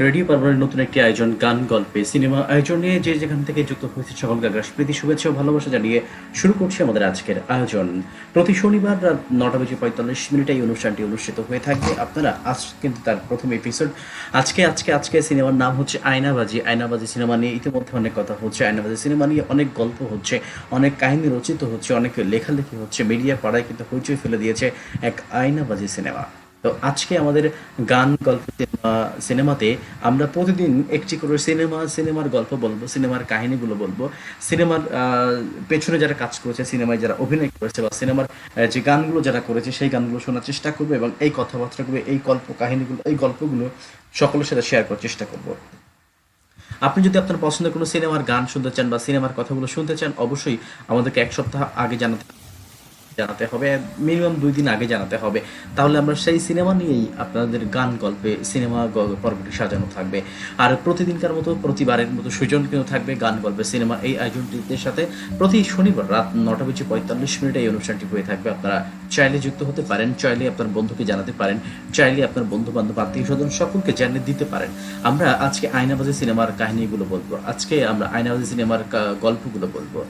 Radio পারভারের নতুন একটি আয়োজন গান গল্পে সিনেমা আয়োজনে যে যেখান থেকে যুক্ত হয়েছে সকলকে আগ্রাস প্রীতি শুভেচ্ছা ও ভালোবাসা জানিয়ে শুরু করছি আমাদের আজকের আয়োজন। প্রতি শনিবার রাত 9:45 এই অনুষ্ঠানটি অনুষ্ঠিত হয়ে থাকবে। আপনারা আজ কিন্তু তার প্রথম এপিসোড। আজকে সিনেমার নাম হচ্ছে আয়নাবাজি। আয়নাবাজি সিনেমা নিয়ে ইতিমধ্যে অনেক কথা হচ্ছে। আয়নাবাজি সিনেমা নিয়ে অনেক গল্প হচ্ছে, অনেক কাহিনী রচিত হচ্ছে, অনেক লেখালেখি হচ্ছে। মিডিয়া পাড়ায় কিন্তু হইচই ফেলে দিয়েছে এক আয়নাবাজি সিনেমা। তো আজকে আমাদের গান গল্প সিনেমাতে আমরা প্রতিদিন একটি করে সিনেমার গল্প বলবো, সিনেমার কাহিনীগুলো বলবো, সিনেমার পেছনে যারা কাজ করেছে, সিনেমায় যারা অভিনয় করেছে বা সিনেমার যে গানগুলো যারা করেছে সেই গানগুলো শোনার চেষ্টা করবো এবং এই কথাবার্তাগুলো, এই কাহিনীগুলো, এই গল্পগুলো সকলের সাথে শেয়ার করার চেষ্টা করব। আপনি যদি আপনার পছন্দের কোনো সিনেমার গান শুনতে চান বা সিনেমার কথাগুলো শুনতে চান, অবশ্যই আমাদেরকে 1 সপ্তাহ আগে জানাতে হবে, মিনিমাম 2 দিন আগে জানাতে হবে। তাহলে আমরা সেই সিনেমা নিয়েই আপনাদের গান গল্পে পর্বটি সাজানো থাকবে। আর প্রতিদিনকার মতো, প্রতিবারের মতো সুজন কিন্তু থাকবে গান গল্পে সিনেমা এই আয়োজনটির সাথে। প্রতি শনিবার রাত 9:45 এই অনুষ্ঠানটি হয়ে থাকবে। আপনারা চাইলে যুক্ত হতে পারেন, চাইলে আপনার বন্ধুকে জানাতে পারেন, চাইলে আপনার বন্ধু বান্ধব আত্মীয় স্বজন সকলকে জানিয়ে দিতে পারেন। আমরা আজকে আয়নাবাজি সিনেমার কাহিনীগুলো বলবো, আজকে আমরা আয়নাবাজি সিনেমার গল্পগুলো বলবো।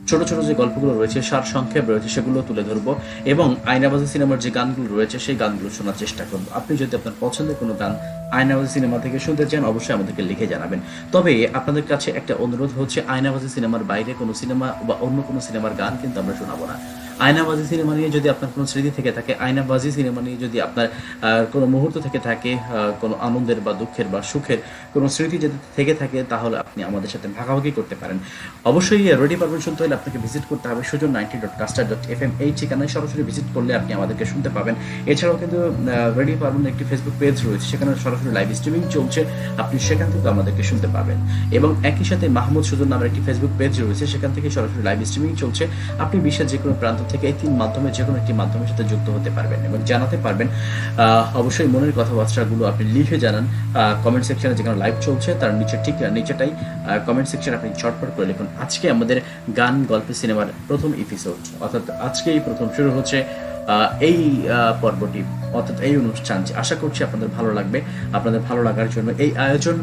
ছোট ছোট যে গল্পগুলো রয়েছে, সার সংক্ষেপ রয়েছে, সেগুলো তুলে ধরবো এবং আয়নাবাজি সিনেমার যে গানগুলো রয়েছে সেই গানগুলো শোনার চেষ্টা করবো। আপনি যদি আপনার পছন্দের কোনো গান আয়নাবাজি সিনেমা থেকে শুনতে চান, অবশ্যই আমাদেরকে লিখে জানাবেন। তবে আপনাদের কাছে একটা অনুরোধ হচ্ছে, আয়নাবাজি সিনেমার বাইরে কোনো সিনেমা বা অন্য কোনো সিনেমার গান কিন্তু আমরা শোনাবো না। আয়নাবাজি সিনেমা নিয়ে যদি আপনার কোনো স্মৃতি থেকে থাকে, আয়নাবাজি সিনেমা নিয়ে যদি আপনার কোনো মুহূর্ত থেকে থাকে, কোনো আনন্দের বা দুঃখের বা সুখের কোনো স্মৃতি যদি থেকে থাকে, তাহলে আপনি আমাদের সাথে ভাগাভাগি করতে পারেন। অবশ্যই রেডি পারবেন শুনতে হলে আপনাকে ভিজিট করতে হবে sujon90.caster.fm এই ঠিকানায় সরাসরি ভিজিট করলে আপনি আমাদেরকে শুনতে পাবেন। এছাড়াও কিন্তু রেডি পারবেন একটি ফেসবুক পেজ রয়েছে, সেখানে সরাসরি লাইভ স্ট্রিমিং চলছে, আপনি সেখান থেকে আমাদেরকে শুনতে পাবেন। এবং একই সাথে মাহমুদ সুজন নামের একটি ফেসবুক পেজ রয়েছে, সেখান থেকে সরাসরি লাইভ স্ট্রিমিং চলছে। আপনি বিশ্বের যে কোনো প্রান্ত থেকে এই 3 মাধ্যমে যে কোনো একটি মাধ্যমের সাথে যুক্ত হতে পারবেন এবং জানাতে পারবেন। অবশ্যই মনের কথাবার্তাগুলো আপনি লিখে জানান কমেন্ট সেকশনে, যেখানে লাইভ চলছে তার নিচে ঠিক নিচেটাই কমেন্ট সেকশন, আপনি চটপট করে লিখুন আজকে আমাদের গান গল্প সিনেমার প্রথম এপিসোড, অর্থাৎ আজকেই প্রথম শুরু হচ্ছে এই পর্বটি, অর্থাৎ এই অনুষ্ঠান। আশা করছি আপনাদের ভালো লাগবে। আপনাদের ভালো লাগার জন্য এই আয়োজন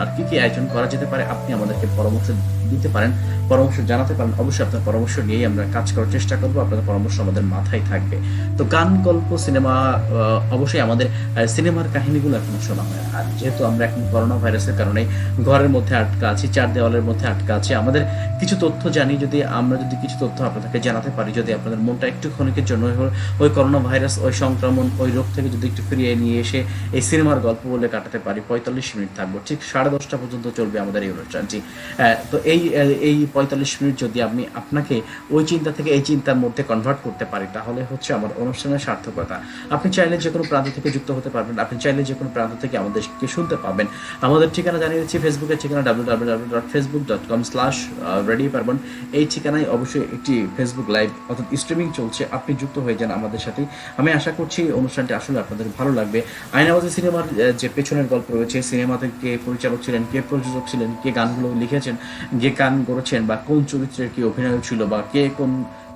আর কি আয়োজন করা যেতে পারে, আপনি আমাদেরকে পরামর্শ দিতে পারেন, পরামর্শ জানাতে পারেন। অবশ্যই আপনার পরামর্শ নিয়েই আমরা কাজ করার চেষ্টা করবো, আপনাদের পরামর্শ আমাদের মাথায় থাকবে। তো গান গল্প সিনেমা, অবশ্যই আমাদের সিনেমার কাহিনীগুলো এখনো শোনা হয়। আর যেহেতু আমরা এখন করোনা ভাইরাসের কারণে ঘরের মধ্যে আটকা আছি, 4 দেওয়ালের মধ্যে আটকা আছি, আমাদের কিছু তথ্য জানি, আমরা যদি কিছু তথ্য আপনাদেরকে জানাতে পারি, যদি আপনাদের মনটা একটু ক্ষণিকের জন্য ওই করোনা ভাইরাস, ওই সংক্রমণ, ওই রোগ থেকে যদি একটু ফিরিয়ে নিয়ে এসে এই সিনেমার গল্প বলে কাটাতে পারি, 45 মিনিট থাকবো, ঠিক 10:30 পর্যন্ত চলবে আমাদের এই অনুষ্ঠানটি। তো এই 45 মিনিট যদি আমি আপনাকে ওই চিন্তা থেকে এই চিন্তার মধ্যে কনভার্ট করতে পারি, তাহলে হচ্ছে আমার অনুষ্ঠানের সার্থকতা। আপনি চাইলে যে কোনো প্রান্ত থেকে যুক্ত হতে পারবেন, আপনি চাইলে যে কোনো প্রান্ত থেকে আমাদেরকে শুনতে পাবেন। আমাদের ঠিকানা জানিয়ে দিচ্ছি, ফেসবুকের ঠিকানা www.facebook.com/readyparban। এই ঠিকানায় অবশ্যই একটি ফেসবুক লাইভ অর্থাৎ স্ট্রিমিং চলছে, আপনি যুক্ত হয়ে যান আমাদের সাথে। আমি আশা করছি অনুষ্ঠানটি আসলে আপনাদের ভালো লাগবে। আয়নাবাজি সিনেমার যে পেছনের গল্প রয়েছে, সিনেমাতে কে পরিচালক ছিলেন, কে প্রযোজক ছিলেন, কে গানগুলো লিখেছেন, কে গান করেছেন, বা কোন চরিত্রের কি অভিনয় ছিল, বা কে কোন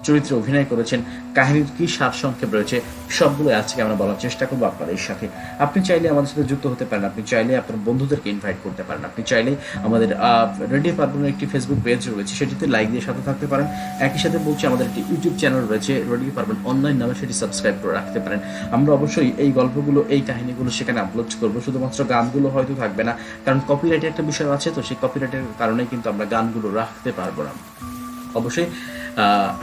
চরিত্রে অভিনয় করেছেন, কাহিনীর কি সারসংক্ষেপ রয়েছে, সবগুলো আজকে আমরা বলার চেষ্টা করবো আপনাদের সাথে। আপনি চাইলে আমাদের সাথে যুক্ত হতে পারেন, আপনি চাইলে আপনার বন্ধুদেরকে ইনভাইট করতে পারেন, আপনি চাইলে আমাদের রেডিও পারবেন একটি ফেসবুক পেজ রয়েছে, সেটিতে লাইক দিয়ে সাথে থাকতে পারেন। একই সাথে বলছি, আমাদের একটি ইউটিউব চ্যানেল রয়েছে রেডিও পারবেন অনলাইন নামে, সেটি সাবস্ক্রাইব করে রাখতে পারেন। আমরা অবশ্যই এই গল্পগুলো, এই কাহিনীগুলো সেখানে আপলোড করবো। শুধুমাত্র গানগুলো হয়তো থাকবে না, কারণ কপিরাইটের একটা বিষয় আছে, তো সেই কপিরাইটের কারণে কিন্তু আমরা গানগুলো রাখতে পারবো না। অবশ্যই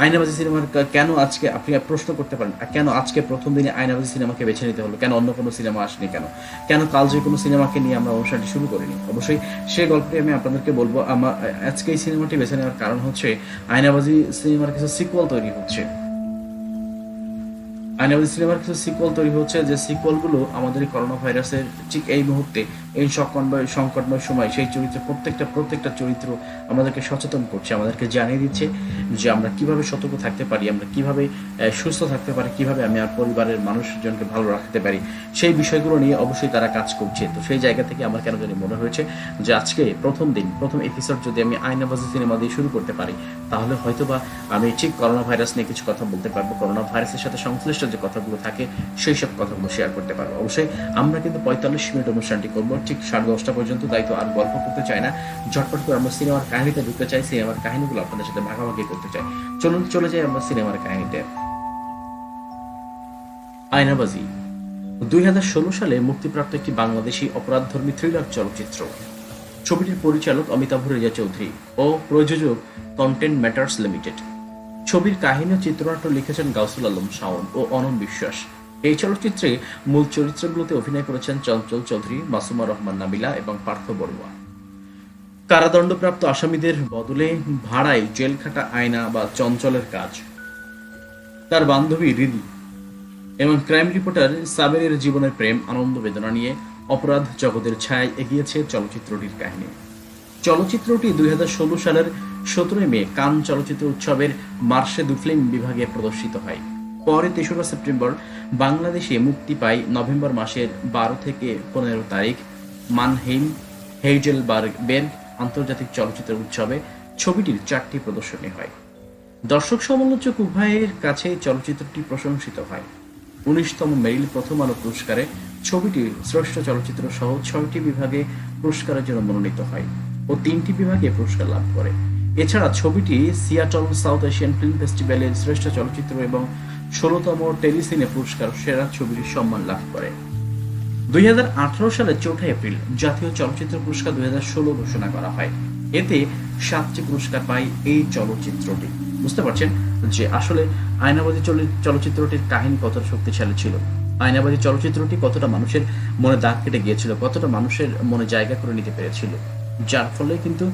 আয়নাবাজি সিনেমার কেন আজকে, আপনি প্রশ্ন করতে পারেন, কেন আজকে প্রথম দিনে আয়নাবাজি সিনেমাকে বেছে নিতে হলো, কেন অন্য কোনো সিনেমা আসেনি, কেন কাল যে কোনো সিনেমাকে নিয়ে আমরা অনুষ্ঠানটি শুরু করিনি। অবশ্যই সেই গল্পটি আমি আপনাদেরকে বলবো। আমার আজকে এই সিনেমাটি বেছে নেওয়ার কারণ হচ্ছে, আয়নাবাজি সিনেমার কিছু সিকুয়াল তৈরি হচ্ছে। আয়নাবাজি সিনেমার কিছু সিকুয়াল তৈরি হচ্ছে, যে সিকুয়ালগুলো আমাদের করোনা ভাইরাসের ঠিক এই মুহূর্তে, এই সংকটময় সময় সেই প্রত্যেকটা চরিত্র আমাদেরকে সচেতন করছে, আমাদেরকে জানিয়ে দিচ্ছে যে আমরা কিভাবে সতর্ক থাকতে পারি, আমরা কিভাবে সুস্থ থাকতে পারি, কিভাবে আমি আর পরিবারের মানুষজনকে ভালো রাখতে পারি, সেই বিষয়গুলো নিয়ে অবশ্যই তারা কাজ করছে। তো সেই জায়গা থেকে আমার কেন জানি মনে হয়েছে যে আজকে প্রথম এপিসোড যদি আমি আয়নাবাজি সিনেমা দিয়ে শুরু করতে পারি, তাহলে হয়তোবা আমি ঠিক করোনা ভাইরাস নিয়ে কিছু কথা বলতে পারবো, করোনা ভাইরাসের সাথে সংশ্লিষ্ট যে কথাগুলো থাকে সেই সব কথাগুলো শেয়ার করতে পারবো। অবশ্যই আমরা কিন্তু 45 মিনিট অনুষ্ঠানটি করবো ঠিক 10:30 পর্যন্ত, তাই তো আর গল্প করতে চাই না, ঝটপট করে আমরা সিনেমার কাহিনীতে ঢুকতে চাই, সিনেমার কাহিনীগুলো আপনাদের সাথে ভাগাভাগি করতে চাই। চলুন চলে যাই আমরা সিনেমার কাহিনীতে। আয়নাবাজি 2016 সালে মুক্তিপ্রাপ্ত একটি বাংলাদেশি অপরাধধর্মী থ্রিলার চলচ্চিত্র। ছবিটির পরিচালক অমিতাভ রেজা চৌধুরী ও প্রযোজক কন্টেন্ট ম্যাটার্স লিমিটেড। ছবির কাহিনী ও চিত্রনাট্য লিখেছেন গাউসুল আলম শাওন ও অনন বিশ্বাস। এই চলচ্চিত্রে মূল চরিত্রগুলোতে অভিনয় করেছেন চঞ্চল চৌধুরী, মাসুমা রহমান নাবিলা এবং পার্থ বড়ুয়া। কারাদণ্ডপ্রাপ্ত আসামিদের বদলে ভাড়ায় জেল খাটা আয়না বা চঞ্চলের কাজ, তার বান্ধবী রিদি এবং ক্রাইম রিপোর্টার সাবেরের জীবনের প্রেম আনন্দ বেদনা নিয়ে অপরাধ জগতের ছায়ায় এগিয়েছে চলচ্চিত্রটির কাহিনী। চলচ্চিত্রটি 2016 সালের 17 মে কান চলচ্চিত্র উৎসবের মার্শে দু ফিল্ম বিভাগে প্রদর্শিত হয়। পরে 3রা সেপ্টেম্বর বাংলাদেশে মুক্তি পায়। নভেম্বর মাসের 12 থেকে 15 তারিখ মানহেইম হেইডেলবার্গের আন্তর্জাতিক চলচ্চিত্র উৎসবে ছবিটির 4টি প্রদর্শনী হয়। দর্শক সমালোচক উভয়ের কাছে চলচ্চিত্রটি প্রশংসিত হয়। 19তম মেরিল প্রথম আলো পুরস্কারে ছবিটি শ্রেষ্ঠ চলচ্চিত্র সহ 6টি বিভাগে পুরস্কারের জন্য মনোনীত হয় ও 3টি বিভাগে পুরস্কার লাভ করে। এছাড়া ছবিটি সিয়াটল সাউথ এশিয়ান ফিল্ম ফেস্টিভ্যালের শ্রেষ্ঠ চলচ্চিত্র এবং 16তম টেলিসিনে পুরস্কার সেরা ছবির সম্মান লাভ করে। 2018 সালের 4 এপ্রিল জাতীয় চলচ্চিত্র পুরস্কার 2016 ঘোষণা করা হয়। এতে 7টি পুরস্কার পায় এই চলচ্চিত্রটি। বুঝতে পারছেন যে আসলে আয়নাবাজি চলচ্চিত্রটির কাহিনী কতটা শক্তিশালী ছিল, আয়নাবাজি চলচ্চিত্রটি কতটা মানুষের মনে দাগ কেটে গিয়েছিল, কতটা মানুষের মনে জায়গা করে নিতে পেরেছিল, যার ফলে কিন্তু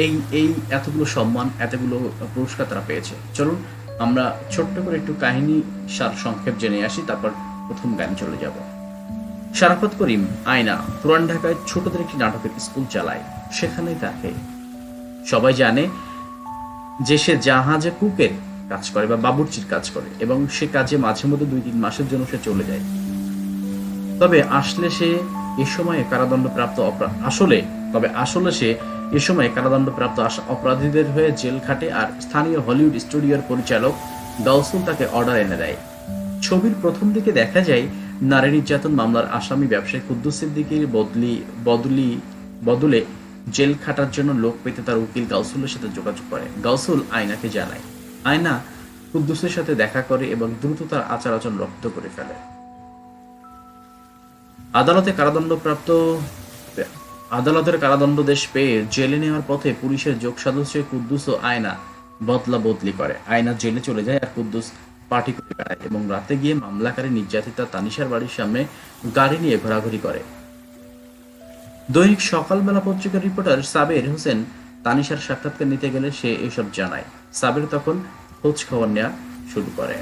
এই এই এতগুলো সম্মান, এতগুলো পুরস্কার তারা পেয়েছে। চলুন আমরা ছোট্ট করে একটু কাহিনী সার সংক্ষেপ জেনে আসি, তারপর প্রথম গান চলে যাব। শারাফত করিম আয়না পুরান ঢাকায় ছোটদের একটি নাটকের স্কুল চালায়। সেখানেই তাকে সবাই জানে যে সে জাহাজে কুকের কাজ করে বা বাবুর্চির কাজ করে এবং সে কাজে মাঝে মধ্যে 2-3 মাসের জন্য সে চলে যায়। তবে আসলে সে এ সময়ে কারাদণ্ডপ্রাপ্ত অপরাধীদের হয়ে জেল খাটে আর স্থানীয় হলিউড স্টুডিওর পরিচালক গাউসুল তাকে অর্ডার এনে দেয়। ছবির প্রথম দিকে দেখা যায় নারী নির্যাতন মামলার আসামি ব্যবসায়ী কুদ্দুস সিদ্দিকীর বদলে জেল খাটার জন্য লোক পেতে তার উকিল গাউসুলের সাথে যোগাযোগ করে। গাউসুল আয়নাকে জানায়। আয়না কুদ্দুসের সাথে দেখা করে এবং দ্রুত তার আচার আচরণ রপ্ত করে ফেলে। আদালতের কারাদণ্ডাদেশ পেয়ে জেলে নেওয়ার পথে পুলিশের যোগ সদস্য কুদ্দুস ও আয়না বদলা বদলি করে। আয়না জেলে চলে যায় আর কুদ্দুস পার্টি করে বেড়ায় এবং রাতে গিয়ে মামলাকারী নির্যাতিতা তানিশার বাড়ির সামনে গাড়ি নিয়ে ঘোরাঘুরি করে। দৈনিক সকালবেলা পত্রিকার রিপোর্টার সাবের হোসেন তানিশার সাক্ষাৎকার নিতে গেলে সে এসব জানায়। সাবের তখন খোঁজ খবর নেওয়া শুরু করে।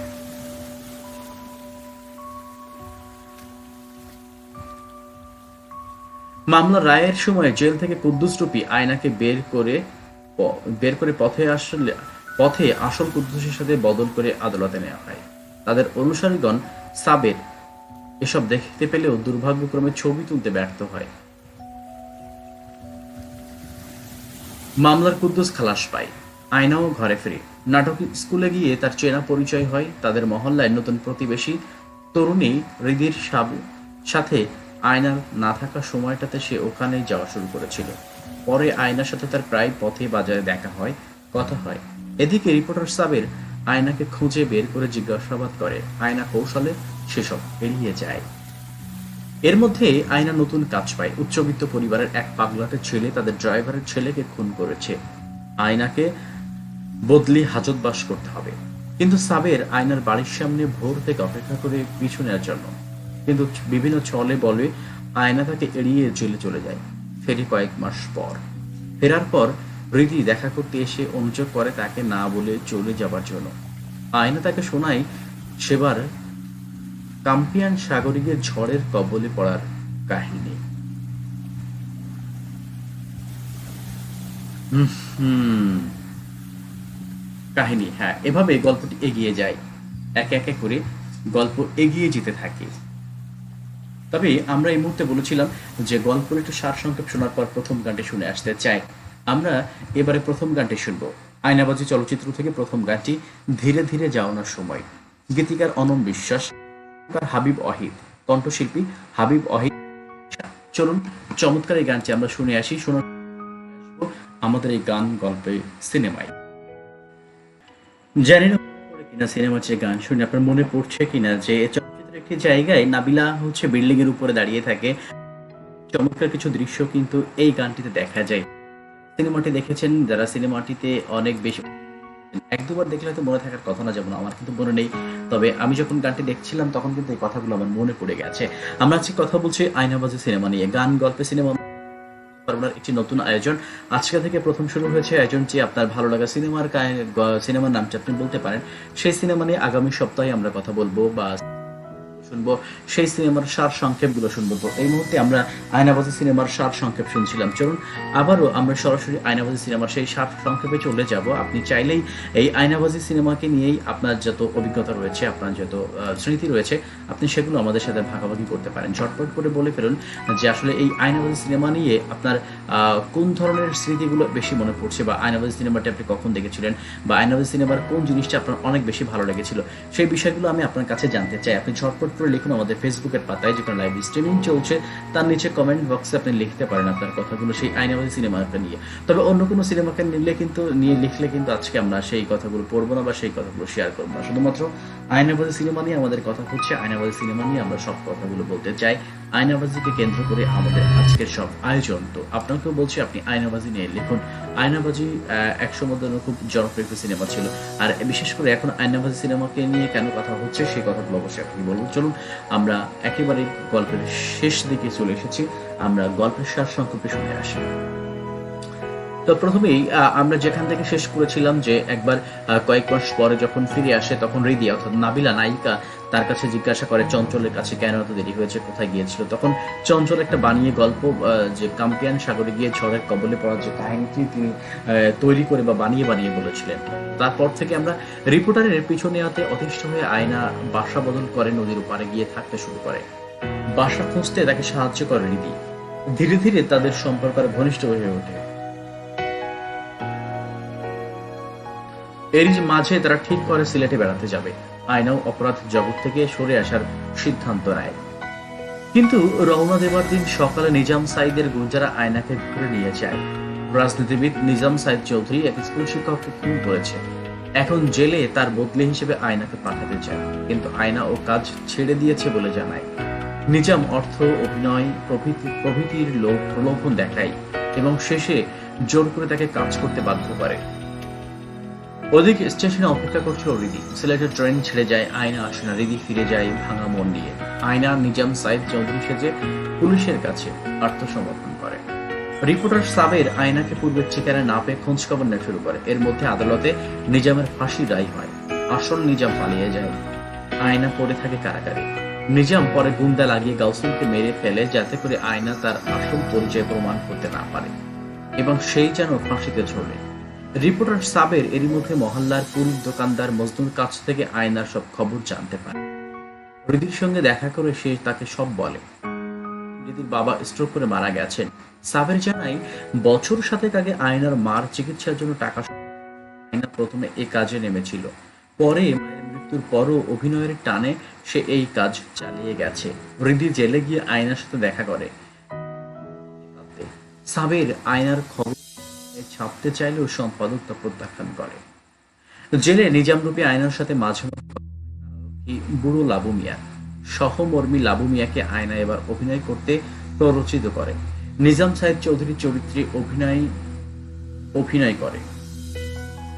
মামলা রায়ের সময় জেল থেকে কুদ্দুস রূপী আয়নাকে বের করে পথে আসল কুদ্দুসের সাথে বদল করে আদালতে নেওয়া হয়। তাদের অনুসারীগণ সাবের এসব দেখতে পেলেও দুর্ভাগ্যক্রমে ছবি তুলতে ব্যর্থ হয়। মামলার কুদ্দুস খালাস পায়। আয়নাও ঘরে ফিরে। নাটক স্কুলে গিয়ে তার চেনা পরিচয় হয়। তাদের মহল্লায় নতুন প্রতিবেশী তরুণী হৃদির সাথে আয়নার না থাকা সময়টাতে সে ওখানেই যাওয়া শুরু করেছিল। পরে আয়নার সাথে তার প্রায় পথে বাজারে দেখা হয়, কথা হয়। এদিকে রিপোর্টার সাবের আয়নাকে খুঁজে বের করে জিজ্ঞাসাবাদ করে। আয়না কৌশলে সেসব এড়িয়ে যায়। এর মধ্যে আয়না নতুন কাজ পায়। উচ্চবিত্ত পরিবারের এক পাগলাটে ছেলে তাদের ড্রাইভারের ছেলেকে খুন করেছে। আয়নাকে বদলি হাজতবাস করতে হবে। কিন্তু সাবের আয়নার বাড়ির সামনে ভোর থেকে অপেক্ষা করে পিছু নেওয়ার জন্য, কিন্তু বিভিন্ন ছলে বলে আয়না তাকে এড়িয়ে জেলে চলে যায়। ফেরে কয়েক মাস পর। ফেরার পর হৃদি দেখা করতে এসে অনুযোগ করে তাকে না বলে চলে যাবার জন্য। আয়না তাকে শোনায় সেবার কাম্পিয়ান সাগরিকের ঝড়ের কবলে পড়ার কাহিনী। হ্যাঁ, এভাবে গল্পটি এগিয়ে যায়। একে একে করে গল্প এগিয়ে যেতে থাকে। তবে আমরা এই মুহূর্তে বলেছিলাম যে গল্পের একটু সারসংক্ষেপ শোনার পর প্রথম গানটি শুনে আসতে চাই। আমরা এবারে প্রথম গানটি শুনবো। আয়নাবাজি চলচ্চিত্র থেকে প্রথম গানটি ধীরে ধীরে যাওয়ানোর সময়। গীতিকার অনম বিশ্বাস, হাবিব ওয়াহিদ, কণ্ঠশিল্পী হাবিব ওয়াহিদ। চলুন চমৎকার এই গানটি আমরা শুনে আসি, শুনে আসবো আমাদের এই গান গল্পে সিনেমায়। জানি না কিনা সিনেমার যে গান শুনে আপনার মনে পড়ছে কিনা যে চলচ্চিত্রের একটি জায়গায় নাবিলা বিল্ডিং এর উপরে দাঁড়িয়ে থাকে, চমৎকার কিছু দৃশ্য কিন্তু এই গানটিতে দেখা যায়। সিনেমাটি দেখেছেন যারা, সিনেমাটিতে অনেক বেশি এক দুবার দেখলে হয়তো মনে থাকার কথা না, যেমন আমার কিন্তু মনে নেই, তবে আমি যখন গানটি দেখছিলাম তখন কিন্তু এই কথাগুলো আমার মনে পড়ে গেছে। আমরা আজকে কথা বলছি আয়নাবাজি সিনেমা নিয়ে, গান গল্পে সিনেমা একটি নতুন আয়োজন আজকে থেকে প্রথম শুরু হয়েছে। আয়োজনটি আপনার ভালো লাগা সিনেমার নামটি আপনি বলতে পারেন। সেই সিনেমা নিয়ে আগামী সপ্তাহে আমরা কথা বলবো বা শুনবো, সেই সিনেমার সার সংক্ষেপ গুলো শুনবো। তো এই মুহূর্তে আমরা আয়নাবাজি সিনেমার সার সংক্ষেপ শুনছিলাম, চলুন আবারও আমরা সরাসরি আয়নাবাজি সিনেমার সেই সার সংক্ষেপে চলে যাব। আপনি চাইলেই এই আয়নাবাজি সিনেমাকে নিয়েই আপনার যত অভিজ্ঞতা রয়েছে, আপনার যত স্মৃতি রয়েছে, আপনি সেগুলো আমাদের সাথে ভাগাভাগি করতে পারেন। ঝটপট করে বলে ফেলুন যে আসলে এই আয়নাবাজি সিনেমা নিয়ে আপনার কোন ধরনের স্মৃতিগুলো বেশি মনে পড়ছে, বা আয়নাবাজি সিনেমাটি আপনি কখন দেখেছিলেন, বা আয়নাবাজি সিনেমার কোন জিনিসটা আপনার অনেক বেশি ভালো লেগেছিল, সেই বিষয়গুলো আমি আপনার কাছে জানতে চাই। আপনি ঝটপট করে লিখুন আমাদের ফেসবুকের পাতায়, যেখানে লাইভ স্ট্রিমিং চলছে তার নিচে কমেন্ট বক্সে আপনি লিখতে পারেন আপনার কথাগুলো সেই আয়নাবাজি সিনেমাটা নিয়ে। তবে অন্য কোনো সিনেমাকে লিখলে কিন্তু আজকে আমরা সেই কথাগুলো পড়বো না বা সেই কথাগুলো শেয়ার করবো না। শুধুমাত্র আয়নাবাজি সিনেমা নিয়ে আমাদের কথা হচ্ছে, আয়নাবাজি সিনেমা নিয়ে আমরা সব কথাগুলো বলতে চাই। আয়নাবাজিকে কেন্দ্র করে আমাদের আজকের সব আয়োজন। তো আপনাকেও বলছি আপনি আয়নাবাজি নিয়ে লিখুন। আয়নাবাজি একসময় খুব জনপ্রিয় একটি সিনেমা ছিল, আর বিশেষ করে এখন আয়নাবাজি সিনেমাকে নিয়ে কেন কথা হচ্ছে সেই কথাগুলো অবশ্যই আপনি বলুন। চলুন আমরা একেবারে গল্পের শেষ দিকে চলে এসেছি, আমরা গল্পের সার সংক্ষেপে শুনে আসি। তো প্রথমেই আমরা যেখান থেকে শেষ করেছিলাম যে একবার কয়েক মাস পরে যখন ফিরে আসে, তখন হৃদি অর্থাৎ নাবিলা নায়িকা তার কাছে জিজ্ঞাসা করে চঞ্চলের কাছে কেন এত দেরি হয়েছে, কোথায় গিয়েছিল। তখন চঞ্চল একটা বানিয়ে গল্প, যে কাম্পিয়ান সাগরে গিয়ে ঝড়ের কবলে পড়ার যে কাহিনীটি তিনি তৈরি করে বা বানিয়ে বানিয়ে বলেছিলেন। তারপর থেকে আমরা রিপোর্টারের পিছনে হাতে অতিষ্ঠ হয়ে আয়না বাসা বদল করে নদীর ওপারে গিয়ে থাকতে শুরু করে। বাসা খুঁজতে তাকে সাহায্য করে হৃদি। ধীরে ধীরে তাদের সম্পর্ক আরো ঘনিষ্ঠ হয়ে ওঠে। এরই মাঝে তারা ঠিক করে সিলেটে বেড়াতে যাবে। আয়নাও অপরাধ জগৎ থেকে সরে আসার সিদ্ধান্ত নেয়। কিন্তু রওনা দেবার দিন সকালে নিজাম সাইদের গুঞ্জারা আয়নাকে ধরে নিয়ে যায়। রাজনীতিবিদ নিজাম সাইদ চৌধুরী এক স্কুল শিক্ষককে খুন করেছে। এখন জেলে তার বদলি হিসেবে আয়নাকে পাঠাতে চায়, কিন্তু আয়না ও কাজ ছেড়ে দিয়েছে বলে জানায়। নিজাম অর্থ, অভিনয় প্রভৃতির প্রলোভন দেখায় এবং শেষে জোর করে তাকে কাজ করতে বাধ্য করে। ওদিকে স্টেশনে অপেক্ষা করছে হৃদি। সিলেটের ট্রেন ছেড়ে যায়, আয়না আসে না। হৃদি ফিরে যায় ভাঙা মন নিয়ে। আয়না নিজাম সাইদ চৌধুরী সেজে পুলিশের কাছে আত্মসমর্পণ করে। রিপোর্টার সাবের আয়নাকে পূর্বের ঠিকানা না পেয়ে খোঁজ খবর নেওয়া শুরু করে। এর মধ্যে আদালতে নিজামের ফাঁসি রায় হয়। আসল নিজাম পালিয়ে যায়। আয়না পড়ে থাকে কারাগারে। নিজাম পরে গুন্ডা লাগিয়ে গাউসুলকে মেরে ফেলে, যাতে করে আয়না তার আসল পরিচয় প্রমাণ করতে না পারে এবং সেই যেন ফাঁসিতে ঝোলে। রিপোর্টার সাবের এরই মধ্যে মহল্লার পুরুষ দোকানদার মজনুর কাছ থেকে আয়নার সব খবর জানতে পারে। হৃদির সঙ্গে দেখা করে সে তাকে সব বলে। হৃদির বাবা স্ট্রোক করে মারা গেছেন। সাবের জানাই বছর 7 আগে আয়নার মার চিকিৎসার জন্য টাকা। আয়না প্রথমে এই কাজে নেমেছিল, পরে মায়ের মৃত্যুর পরও অভিনয়ের টানে সে এই কাজ চালিয়ে গেছে। হৃদি জেলে গিয়ে আয়নার সাথে দেখা করে। সাবের আয়নার খবর ছাপতে চাইলেও সম্পাদক তা প্রত্যাখ্যান করে। জেলে নিজাম রূপে আয়নার সাথে মাঝে মাঝে বুড়ো লাবু মিয়া, সহমর্মী লাবু মিয়াকে আয়না এবার অভিনয় করতে প্ররোচিত করে। নিজাম সাহেব চৌধুরীর চরিত্রে অভিনয় করে।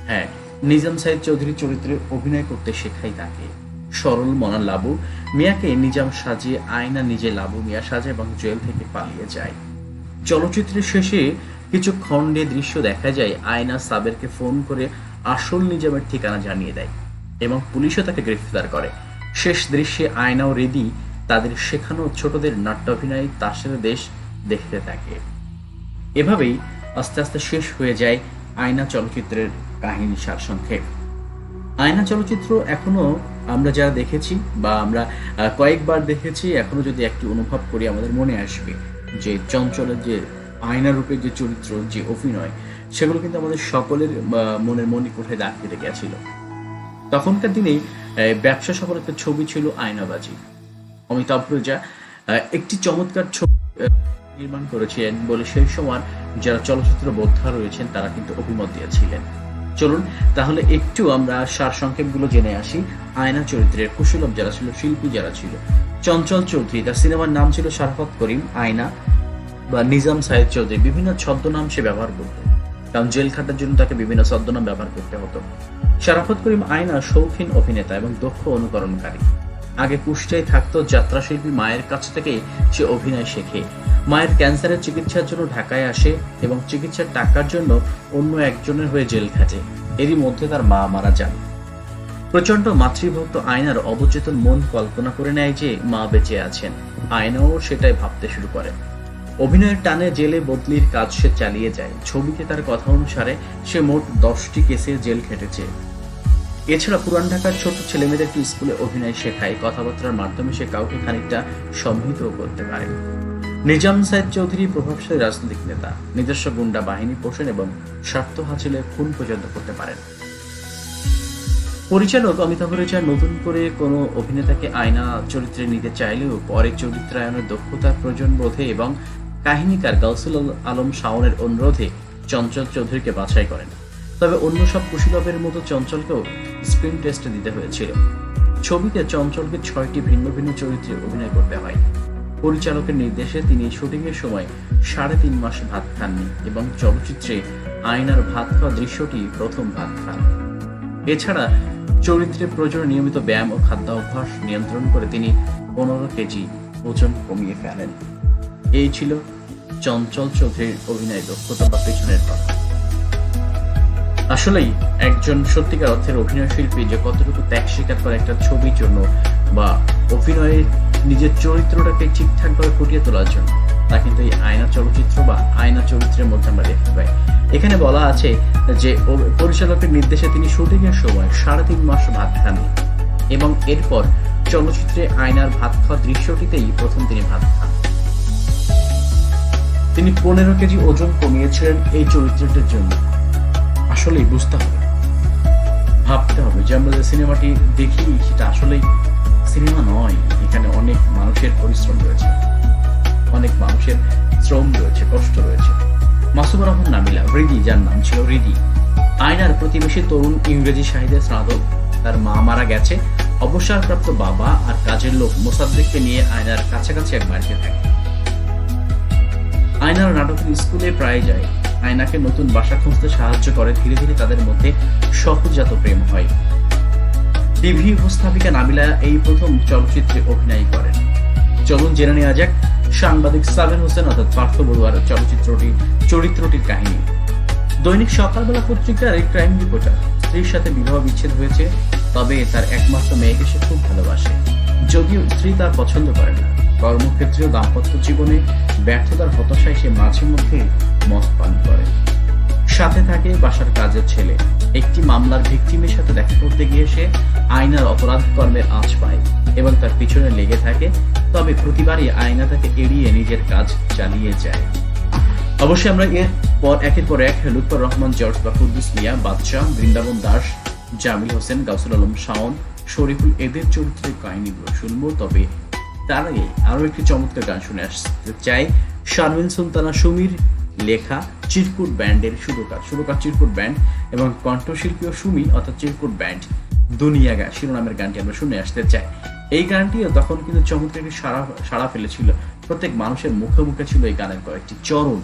হ্যাঁ, নিজাম সাহেব চৌধুরীর চরিত্রে অভিনয় করতে শেখাই তাকে। সরল মনা লাবু মিয়াকে নিজাম সাজিয়ে আয়না নিজে লাবু মিয়া সাজে এবং জেল থেকে পালিয়ে যায়। চলচ্চিত্রের শেষে কিছু খণ্ডে দৃশ্য দেখা যায় আয়না সাবেরকে ফোন করে আসল নিজামের ঠিকানা জানিয়ে দেয় এবং পুলিশও তাকে গ্রেফতার করে। শেষ দৃশ্যে আয়না ও হৃদি তাদের শেখানো ছোটদের নাট্যাভিনয় তাসের দেশ দেখতে থাকে। এভাবেই আস্তে আস্তে শেষ হয়ে যায় আয়না চলচ্চিত্রের কাহিনী সারসংক্ষেপ। আয়না চলচ্চিত্র এখনো আমরা যারা দেখেছি বা আমরা কয়েকবার দেখেছি, এখনো যদি একটি অনুভব করি আমাদের মনে আসবে যে চঞ্চলের যে আয়না রূপের যে চরিত্র, যে অভিনয়, সেগুলো কিন্তু আমাদের সকলের মনের মনি কোঠায় দাগ কেটে গেছিল। তখনকার দিনে ব্যবসা সফল একটা ছবি ছিল আয়নাবাজি। অমিতাভ রেজা একটি চমৎকার ছবি নির্মাণ করেছিলেন বলে সেই সময় যারা চলচ্চিত্র বোদ্ধা রয়েছেন তারা কিন্তু অভিমত দিয়েছিলেন। চলুন তাহলে একটু আমরা সারসংক্ষেপগুলো জেনে আসি। আয়না চরিত্রের কুশলভ যারা ছিল, শিল্পী যারা ছিল, চঞ্চল চৌধুরী, তার সিনেমার নাম ছিল শারাফত করিম। আয়না বা নিজাম সাহেব চৌধুরী বিভিন্ন ছদ্মনাম সে ব্যবহার করত, কারণ জেল খাটার জন্য তাকে বিভিন্ন ছদ্মনাম ব্যবহার করতে হতো। শারাফত করিম আয়না শৌখিন অভিনেতা এবং দক্ষ অনুকরণকারী। আগে কুষ্টিয়ায় থাকতো যাত্রাশিল্পী মায়ের কাছ থেকে সে অভিনয় শেখে। মায়ের ক্যান্সারের চিকিৎসার জন্য ঢাকায় আসে এবং চিকিৎসার টাকার জন্য অন্য একজনের হয়ে জেল খাটে। এরই মধ্যে তার মা মারা যান। প্রচন্ড মাতৃভক্ত আয়নার অবচেতন মন কল্পনা করে নেয় যে মা বেঁচে আছেন। আয়নাও সেটাই ভাবতে শুরু করে। অভিনয়ের টানে জেলে বদলির কাজ সে চালিয়ে যায়। ছবিতে তার কথা অনুসারে সে মোট 10টি কেসে জেল খেটেছে। এছাড়া পুরান ঢাকার ছোট ছেলেমেয়েদেরকে স্কুলে অভিনয় শেখায়। কথাবার্তার মাধ্যমে সে কাউকে খানিকটা সম্মিলিত করতে পারে। নিজাম সাহেব চৌধুরী প্রভাবশালী রাজনৈতিক নেতা, নিজস্ব গুন্ডা বাহিনী পোষণ এবং স্বার্থ হাসিলে খুন পর্যন্ত করতে পারেন। পরিচালক অমিতাভ রেজা নতুন করে কোনো অভিনেতাকে আয়না চরিত্রে নিতে চাইলেও পরে চরিত্রায়নের দক্ষতার প্রয়োজন বোধে এবং কাহিনীকার গাউসুল আলম শাওনের অনুরোধে চঞ্চল চৌধুরীকে বাছাই করেন। তবে অন্য সব কুশীলবের মতো চঞ্চলকেও স্ক্রিন টেস্টে দিতে হয়েছিল। ছবিতে চঞ্চলকে 6টি ভিন্ন ভিন্ন চরিত্রে অভিনয় করতে হয়। পরিচালকের নির্দেশে তিনি শুটিংয়ের সময় 3.5 মাস ভাত খাননি এবং চলচ্চিত্রে আয়নার ভাত খাওয়া দৃশ্যটি প্রথম ভাত খান। এছাড়া চরিত্রে প্রয়োজনে নিয়মিত ব্যায়াম ও খাদ্যাভ্যাস নিয়ন্ত্রণ করে তিনি 15 কেজি ওজন কমিয়ে ফেলেন। এই ছিল চঞ্চল চৌধুরীর অভিনয় দক্ষতা বা পেছনের কথা। আসলেই একজন সত্যিকার অর্থের অভিনয় শিল্পী যে কতটুকু ত্যাগ স্বীকার করে একটা ছবির জন্য বা অভিনয়ের নিজের চরিত্রটাকে ঠিকঠাকভাবে ফুটিয়ে তোলার জন্য, তা কিন্তু এই আয়না চলচ্চিত্র বা আয়না চরিত্রের মধ্যে আমরা দেখতে পাই। এখানে বলা আছে যে পরিচালকের নির্দেশে তিনি শুটিং এর সময় 3.5 মাস ভাত খান এবং এরপর চলচ্চিত্রে আয়নার ভাত খাওয়া দৃশ্যটিতেই প্রথম তিনি ভাত খান। তিনি 15 কেজি ওজন কমিয়েছিলেন এই চরিত্রটির জন্য। আসলেই বুঝতে হবে, ভাবতে হবে যে আমরা যে সিনেমাটি দেখি সেটা আসলেই সিনেমা নয়। এখানে অনেক মানুষের পরিশ্রম রয়েছে, অনেক মানুষের শ্রম রয়েছে, কষ্ট রয়েছে। মাসুমা রহমান নাবিলা, হৃদি যার নাম ছিল হৃদি, আয়নার প্রতিবেশী তরুণ ইংরেজি সাহিত্যের স্নাতক। তার মা মারা গেছে। অবসরপ্রাপ্ত বাবা আর কাজের লোক মোসাদ্দেককে নিয়ে আয়নার কাছাকাছি এক বাড়িতে থাকে। আয়নার নাটকের স্কুলে প্রায় যায়। আয়নাকে নতুন বাসা খুঁজতে সাহায্য করে। ধীরে ধীরে তাদের মধ্যে সহজাত প্রেম হয়। টিভি উপস্থাপিকা নাবিলা এই প্রথম চলচ্চিত্রে অভিনয় করেন। চলুন জেনে নেওয়া যাক সাংবাদিক সাবের হোসেন অর্থাৎ পার্থ বড়ুয়ার চরিত্রটির কাহিনী। দৈনিক সকালবেলা পত্রিকার এই ক্রাইম রিপোর্টার। স্ত্রীর সাথে বিবাহ বিচ্ছেদ হয়েছে, তবে তার একমাত্র মেয়েকে সে খুব ভালোবাসে, যদিও স্ত্রী তার পছন্দ করে না। কর্মক্ষেত্রে ও দাম্পত্য জীবনে ব্যর্থতার হতাশায় সে মাঝে মধ্যে মদ পান করে। সাথে থাকে বাসার কাজের ছেলে। একটি মামলার ভিকটিমের সাথে দেখা করতে গিয়ে সে আয়নার অপরাধ কর্মের আঁচ পায় এবং তার পিছনে লেগে থাকে। তবে প্রতিবারই আয়না তাকে এড়িয়ে নিজের কাজ চালিয়ে যায়। অবশ্যই আমরা একের পর এক লুৎফর রহমান জর্জ বা কুদ্দুস মিয়া, বাদশাহ, বৃন্দাবন দাস, জামিল হোসেন, গাউসুল আলম শাওন, শরীফুল এদের চরিত্রের কাহিনীগুলো শুনবো। তবে তার আগে আরো একটি চমৎকার গান শুনে আসতে চাই। শারমিন সুলতানা সুমির লেখা চিরকুট ব্যান্ডের সুরকার চিরকুট ব্যান্ড এবং কণ্ঠশিল্পীও সুমি অর্থাৎ চিরকুট ব্যান্ড দুনিয়া গা শিরোনামের গানটি আমরা শুনে আসতে চাই। এই গানটিও তখন কিন্তু চমৎকার একটি সাড়া ফেলেছিল। প্রত্যেক মানুষের মুখে মুখে ছিল এই গানের কয়েকটি চরণ।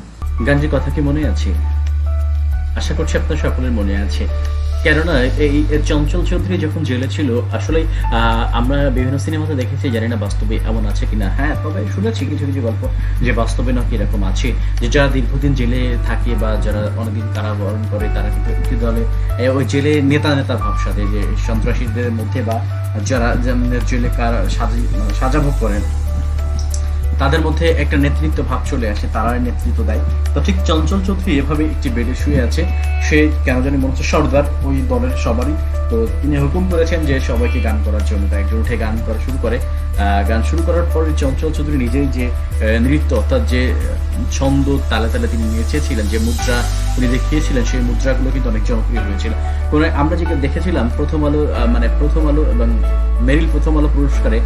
গানটির কথা কি মনে আছে? আশা করছি আপনার সকলের মনে আছে। কেননা এই চঞ্চল চৌধুরী যখন জেলে ছিল, আসলে আমরা বিভিন্ন সিনেমাতে দেখেছি, জানি না বাস্তবে এমন আছে কিনা। হ্যাঁ, তবে শুনেছি কিছু কিছু গল্প যে বাস্তবে নাকি এরকম আছে, যে যারা দীর্ঘদিন জেলে থাকে বা যারা অনেকদিন কারাবরণ করে তারা কিন্তু একটি দলে ওই জেলে নেতা ভাব সাথে, যে সন্ত্রাসীদের মধ্যে বা যারা জেলে সাজাভোগ করেন তাদের মধ্যে একটা নেতৃত্ব ভাব চলে আসে, তারা নেতৃত্ব দেয়। তো ঠিক চঞ্চল চৌধুরী এভাবে একটি বেডে শুয়ে আছে। সে কেন জানি মনে হচ্ছে সর্দার ওই দলের সবারই। তো তিনি হুকুম করেছেন যে সবাইকে গান করার জন্য। তাই একজন উঠে গান করা শুরু করে। গান শুরু করার পরে চঞ্চল চৌধুরী নিজেই যে নৃত্য অর্থাৎ যে ছন্দ তালে তালে তিনি নেচেছিলেন, যে মুদ্রা উনি দেখিয়েছিলেন, সেই মুদ্রাগুলো কিন্তু অনেক জনপ্রিয় হয়েছিল। আমরা যেটা দেখেছিলাম প্রথম আলো এবং মেরিল প্রথম আলো পুরস্কারে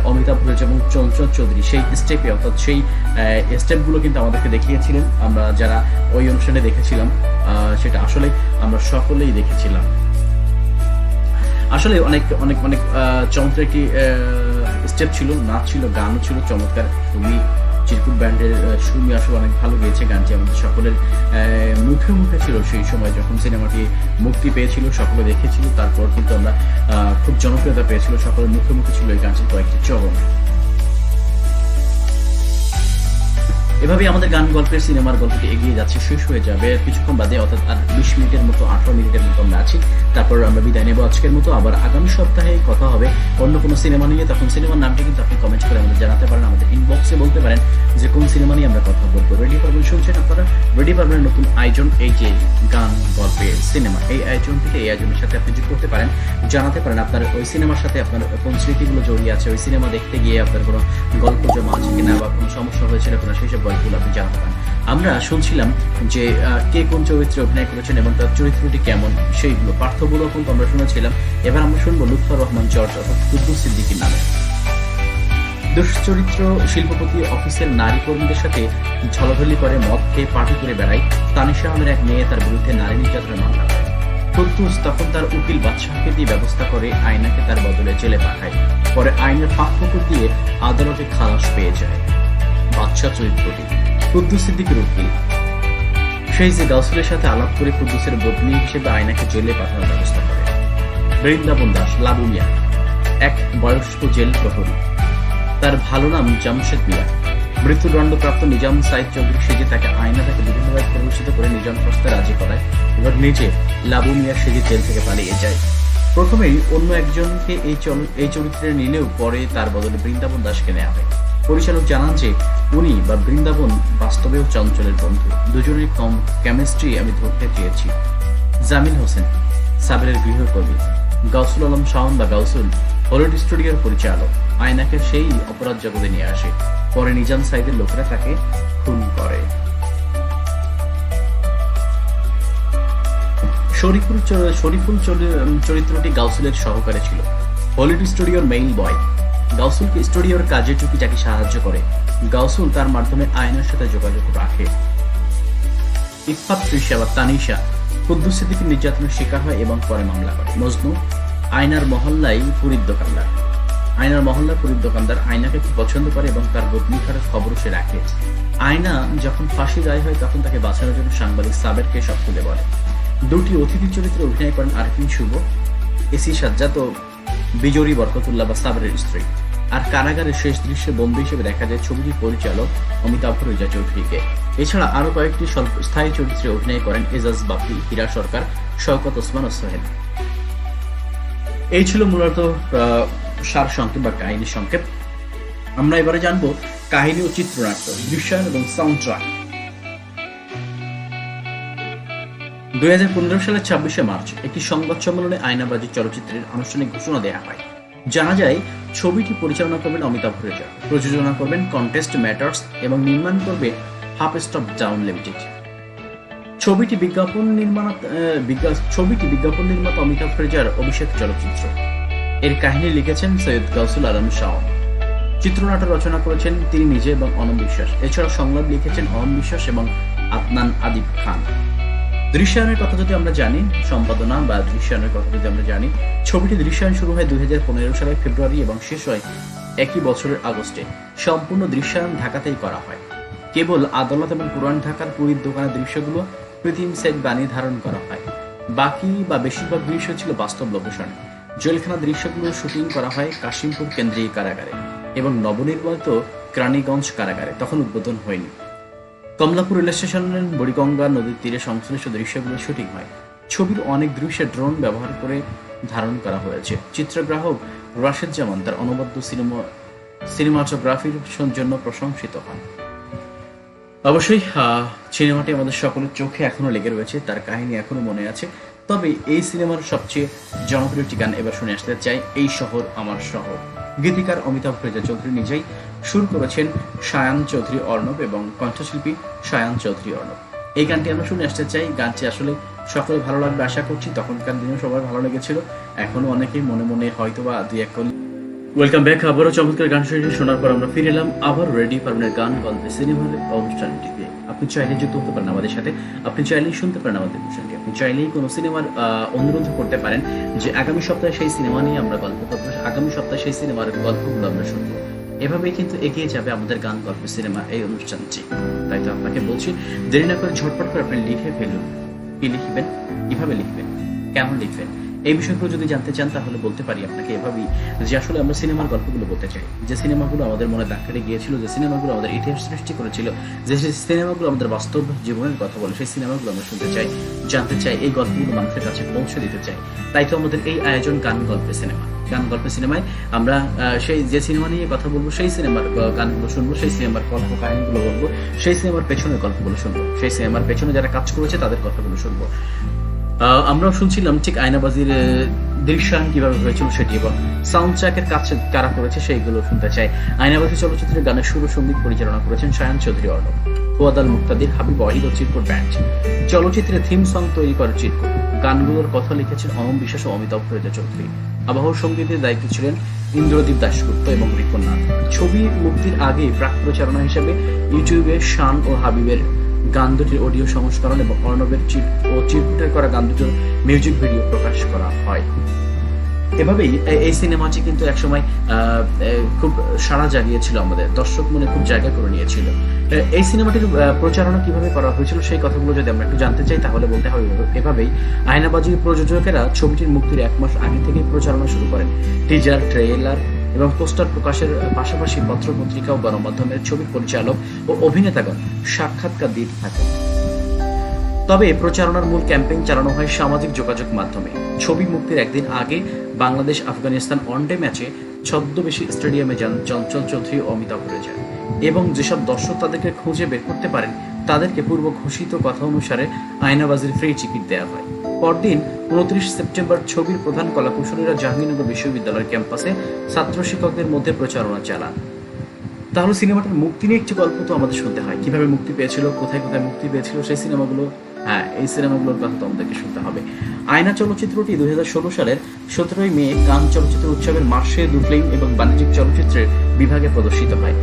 অমিতাভ ঘোষ এবং চঞ্চল চৌধুরী সেই স্টেপে অর্থাৎ সেই স্টেপগুলো কিন্তু আমাদেরকে দেখিয়েছিলেন। আমরা যারা ওই অনুষ্ঠানে দেখেছিলাম সেটা আসলে আমরা সকলেই দেখেছিলাম। আসলে অনেক অনেক অনেক চমৎকার একটি স্টেপ ছিল, নাচ ছিল, গানও ছিল চমৎকার। সুমি চিরকুট ব্যান্ডের সুমি আসলে অনেক ভালো গেয়েছে গানটি, আমাদের সকলের মুখে মুখে ছিল সেই সময় যখন সিনেমাটি মুক্তি পেয়েছিল, সকলে দেখেছিল। তারপর কিন্তু আমরা খুব জনপ্রিয়তা পেয়েছিল, সকলের মুখে মুখে ছিল এই গানটির কয়েকটি চরণ। এভাবে আমাদের গান গল্পের সিনেমার গল্পটি এগিয়ে যাচ্ছে, শেষ হয়ে যাবে কিছুক্ষণ বাদে, অর্থাৎ আর 20 মিনিটের মতো 18 মিনিটের মতো আমরা আছি। তারপর আমরা বিদায় নেব আজকের মতো। আবার আগামী সপ্তাহে কথা হবে অন্য কোনো সিনেমা নিয়ে। তখন সিনেমার নামটি কিন্তু আপনি কমেন্ট করে আমাদের জানাতে পারেন, আমাদের ইনবক্সে বলতে পারেন যে কোন সিনেমা নিয়ে আমরা কথা বলবো। রেডি পারবেন শুনছেন আপনারা, রেডি পারবেন নতুন আয়োজন, এই যে গান গল্পের সিনেমা, এই আয়োজন থেকে এই আয়োজনের সাথে আপনি যুক্ত করতে পারেন, জানাতে পারেন আপনার ওই সিনেমার সাথে আপনার কোন স্মৃতিগুলো জড়িয়ে আছে, ওই সিনেমা দেখতে গিয়ে আপনার কোনো গল্প জমা আছে কিনা বা কোনো সমস্যা হয়েছিল কিনা, সেই সব গল্পগুলো আপনি জানাতে পারেন। আমরা শুনছিলাম যে কে কোন চরিত্রে অভিনয় করেছেন এবং তার চরিত্রটি কেমন, সেইগুলো পার্থগুলো কিন্তু আমরা শুনেছিলাম। এবার আমরা শুনবো লুৎফর রহমান জর্জ অর্থাৎ কুদ্দুস সিদ্দিকীর নামে। দুশ্চরিত্র শিল্পপতি অফিসের নারী কর্মীদের সাথে ঝলাঝলি করে, মদ খেয়ে পার্টি করে বেড়ায়। তানিশা নামের এক মেয়ে তার বিরুদ্ধে নারী নির্যাতনের মামলা করে। কুদ্দুস তখন তার উকিল বাদশাহকে দিয়ে ব্যবস্থা করে আয়নাকে তার বদলে জেলে পাঠায়। পরে আইনের ফাঁক দিয়ে আদালতে খালাস পেয়ে যায়। বাদশাহ চরিত্রটি কুদ্দুস সিদ্দিকীর উকিল, সেই যে গাউসুলের সাথে আলাপ করে কুদ্দুসের বদলি হিসেবে আয়নাকে জেলে পাঠানোর ব্যবস্থা করে। বৃন্দাবন দাস লাবু মিয়া এক বয়স্ক জেল প্রহরী, তার ভালো নাম জামশেদ মিয়া। মৃত্যুদণ্ডপ্রাপ্ত নিজাম সাইদ চৌধুরী সেজে তাকে আয়না তাকে বিভিন্নভাবে প্ররোচিত করে নিজাম সস্তা রাজি করায়। এবার নিজে লাবু মিয়া সেজে জেল থেকে পালিয়ে যায়। প্রথমেই অন্য একজনকে এই চরিত্রে নিলেও পরে তার বদলে বৃন্দাবন দাসকে নেওয়া হয়। পরিচালক জানান যে উনি বা বৃন্দাবন বাস্তবেও চঞ্চলের বন্ধু, দুজনের কম কেমিস্ট্রি আমি ধরতে চেয়েছি। জামিল হোসেন সাবেরের গৃহকর্মী, গাউসুল আলম শাওন বা গাউসুল হলিউড স্টুডিওর পরিচালক, আয়নাকে সেই অপরাধ জগতে নিয়ে আসে। পরে নিজাম সাইদের লোকেরা তাকে খুন করে। শরীফুল চরিত্রটি গাউসুলের সহকারী ছিল, হলিউড স্টুডিওর মেইন বয়। গাউসুলকে স্টুডিওর কাজে টুকিটাকি সাহায্য করে। গাউসুল তার মাধ্যমে আয়নার সাথে যোগাযোগ রাখে। ইফফাত তৃষা বা তানিশা কুদ্দুস সিদ্দিকীর নির্যাতনের শিকার হয় এবং পরে মামলা করে। মজনু আয়নার মহল্লার পুরীর দোকানদার আয়নাকে খুব পছন্দ করে এবং তার বদলি করার খবর সে রাখে। আয়না যখন ফাঁসি রায় হয় তখন তাকে বাঁচানোর জন্য সাংবাদিক সাবেরকে সব খুলে বলে। দুটি অতিথি চরিত্রে অভিনয় করেন আরফিন শুভ, এসি সাজ্জাদ ও বিজরি বরকতুল্লাহ বা সাবেরের স্ত্রী। আর কারাগারের শেষ দৃশ্যে বন্ধু হিসেবে দেখা যায় ছবিটির পরিচালক অমিতাভ রেজা চৌধুরীকে। এছাড়া আরো কয়েকটি স্থায়ী চরিত্রে অভিনয় করেন এজাজ বাপি, হীরা সরকার, শওকত ওসমান ও সোহেল। এই ছিল মূলত সার সংক্ষেপ বা কাহিনী সংক্ষেপ। আমরা এবারে জানবো কাহিনী ও চিত্রনাট্য, দৃশ্যায়ন এবং সাউন্ড ট্র্যাক। 2015 সালের 26শে মার্চ একটি সংবাদ সম্মেলনে আয়নাবাজি চলচ্চিত্রের আনুষ্ঠানিক ঘোষণা দেওয়া হয়। জানা যায় ছবিটি পরিচালনা করবেন অমিতাভ রেজা, প্রযোজনা করবেন কন্টেস্ট ম্যাটার্স এবং নির্মাণ করবে হাফ স্টপ ডাউন লিমিটেড। ছবিটি বিজ্ঞাপন নির্মাতা অমিতাভ রেজার অভিষেক চলচ্চিত্র। এর কাহিনী লিখেছেন সৈয়দ গাউসুল আলম শাওন, চিত্রনাট্য রচনা করেছেন তিনি নিজে এবং অনম বিশ্বাস। এছাড়া সংলাপ লিখেছেন অনম বিশ্বাস এবং আদনান আদিব খান। দৃশ্যায়নের কথা যদি আমরা জানি, সম্পাদনা বা দৃশ্যায়নের কথা যদি আমরা জানি, ছবিটি দৃশ্যায়ন শুরু হয় 2015 সালের ফেব্রুয়ারি এবং শেষ হয় একই বছরের আগস্টে। সম্পূর্ণ দৃশ্যায়ন ঢাকাতেই করা হয়। কেবল আদালত এবং পুরান ঢাকার পুরীর দোকানের দৃশ্যগুলো কৃত্রিম সেট বানিয়ে ধারণ করা হয়। বাকি বা বেশিরভাগ দৃশ্য ছিল বাস্তব লোকেশনে। জেলখানা দৃশ্যগুলো শুটিং করা হয় কাশিমপুর কেন্দ্রীয় কারাগারে এবং নবনির্মিত কেরানীগঞ্জ কারাগারে, তখন উদ্বোধন হয়নি। কমলাপুর রেল স্টেশনের বুড়িগঙ্গা নদীর তীরে সংশ্লিষ্ট দৃশ্যগুলো শুটিং হয়। ছবির অনেক দৃশ্যে ড্রোন ব্যবহার করে ধারণ করা হয়েছে। চিত্রগ্রাহক রাশেদ জামান তার অনবদ্য সিনেমাটোগ্রাফির জন্য প্রশংসিত হন। অবশ্যই সিনেমাটি আমাদের সকলের চোখে এখনো লেগে রয়েছে, তার কাহিনী এখনো মনে আছে। তবে এই সিনেমার সবচেয়ে জনপ্রিয় একটি গান এবার শুনে আসতে চাই, এই শহর আমার শহর। গীতিকার অমিতাভ রেজা চৌধুরী নিজেই সুর করেছেন সায়ান চৌধুরী অর্ণব এবং কণ্ঠশিল্পী সায়ান চৌধুরী অর্ণব। এই গানটি আমরা শুনে আসতে চাই। গানটি আসলে সকলে ভালো লাগবে আশা করছি। তখনকার দিনেও সবার ভালো লেগেছিল, এখনো অনেকেই মনে মনে হয়তোবা দুই এক কলি। Welcome back. আবারও চমৎকার গান শোনার পর আমরা ফিরে এলাম আবার রেডি পারমানের গান গল্পে সিনেমার অনুষ্ঠানটিতে। আপনি চাইলেই যুক্ত হতে পারেন আমাদের সাথে, আপনি চাইলেই শুনতে পারেন আমাদের অনুষ্ঠানটি, আপনি চাইলেই কোনো সিনেমার অনুরোধ করতে পারেন যে আগামী সপ্তাহে সেই সিনেমা নিয়ে আমরা গল্প করবো, আগামী সপ্তাহে সেই সিনেমার গল্পগুলো আমরা শুনবো। এভাবেই কিন্তু এগিয়ে যাবে আমাদের গান গল্প সিনেমা এই অনুষ্ঠানটি। তাই তো আপনাকে বলছি, দেরি না করে ঝটপট করে আপনি লিখে ফেলুন। কি লিখবেন, কিভাবে লিখবেন, কেমন লিখবেন, এই বিষয়গুলো যদি জানতে চান তাহলে বলতে পারি আপনাকে এভাবেই যে আসলে আমরা সিনেমার গল্পগুলো বলতে চাই, যে সিনেমাগুলো আমাদের মনে দাগ কেটে গিয়েছিল, যে সিনেমাগুলো আমাদের ইতিহাস সৃষ্টি করেছিল, যে সিনেমাগুলো আমাদের বাস্তব জীবনের কথা বলে, সেই সিনেমাগুলো আমরা শুনতে চাই, জানতে চাই, এই গল্পগুলো মানুষের কাছে পৌঁছে দিতে চাই। তাই তো আমাদের এই আয়োজন গান গল্পে সিনেমা। গান গল্পে সিনেমায় আমরা সেই যে সিনেমা নিয়ে কথা বলবো, সেই সিনেমার গানগুলো শুনবো, সেই সিনেমার গল্প কাহিনীগুলো বলবো, সেই সিনেমার পেছনের গল্পগুলো শুনবো, সেই সিনেমার পেছনে যারা কাজ করেছে তাদের কথাগুলো শুনবো। আমরা শুনছিলাম ঠিক আয়নাবাজির দৃশ্যায়ন কিভাবে হয়েছিল সেটি, এবং সাউন্ড ট্র্যাকের কাছে কারা করেছে সেইগুলো শুনতে চাই। আয়নাবাজি চলচ্চিত্রের গানের সুর ও সঙ্গীত পরিচালনা করেছেন সায়ান চৌধুরী অর্ণব, ফুয়াদ আল মুক্তাদির, হাবিব ওয়াহিদ ও চিরকুট ব্যান্ড। চলচ্চিত্রের থিম সং তৈরি করে চিরকুট। গানগুলোর কথা লিখেছেন অমন বিশ্বাস ও অমিতাভ রেজা চৌধুরী। আবহ সঙ্গীতের দায়িত্বে ছিলেন ইন্দ্রদীপ দাশগুপ্ত এবং রিপন নাথ। ছবি মুক্তির আগে প্রাক প্রচারণা হিসেবে ইউটিউবে শান ও হাবিবের গান দুটির অডিও সংস্করণ এবং অর্ণবের চিরকুটের করা গান দুটোর মিউজিক ভিডিও প্রকাশ করা হয়। এভাবেই এই সিনেমাটি কিন্তু একসময় খুব সাড়া জাগিয়েছিল, আমাদের দর্শক মনে খুব জায়গা করে নিয়েছিল। এই সিনেমাটির প্রচারণা কিভাবে করা হয়েছিল সেই কথাগুলো যদি আমরা একটু জানতে চাই তাহলে বলতে হবে এভাবেই। আয়নাবাজির প্রযোজকেরা ছবিটির মুক্তির 1 মাস আগে থেকে প্রচারণা শুরু করেন। টিজার, ট্রেলার এবং পোস্টার প্রকাশের পাশাপাশি পত্রপত্রিকা ও গণমাধ্যমের ছবির পরিচালক ও অভিনেতাগণ সাক্ষাৎকার দিতে থাকেন। তবে প্রচারণার মূল ক্যাম্পেইন চালানো হয় সামাজিক যোগাযোগ মাধ্যমে। ছবি মুক্তির একদিন আগে বাংলাদেশ আফগানিস্তান ওয়ানডে ম্যাচে ছদ্মবেশী স্টেডিয়ামে যান চঞ্চল চৌধুরী ও অমিতাভ রেজা, এবং যেসব দর্শক তাদেরকে খুঁজে বের করতে পারেন তাদেরকে পূর্ব ঘোষিত কথা অনুসারে আয়নাবাজির ফ্রি টিকিট দেওয়া হয়। পরদিন 29 সেপ্টেম্বর ছবির প্রধান কলাকুশলীরা জাহাঙ্গীরনগর বিশ্ববিদ্যালয়ের ক্যাম্পাসে ছাত্র শিক্ষকদের মধ্যে প্রচারণা চালান। তাহলে সিনেমাটার মুক্তি নিয়ে একটি গল্প তো আমাদের শুনতে হয়, কিভাবে মুক্তি পেয়েছিল, কোথায় কোথায় মুক্তি পেয়েছিল সেই সিনেমাগুলো। এই সিনেমাগুলোর কথা তো আমাদেরকে শুনতে হবে। আয়না চলচ্চিত্রটি 2016 সালের 17 মে কান চলচ্চিত্র উৎসবের মার্শে দু ফিল্ম এবং বাণিজ্যিক চলচ্চিত্রের বিভাগে প্রদর্শিত হয়।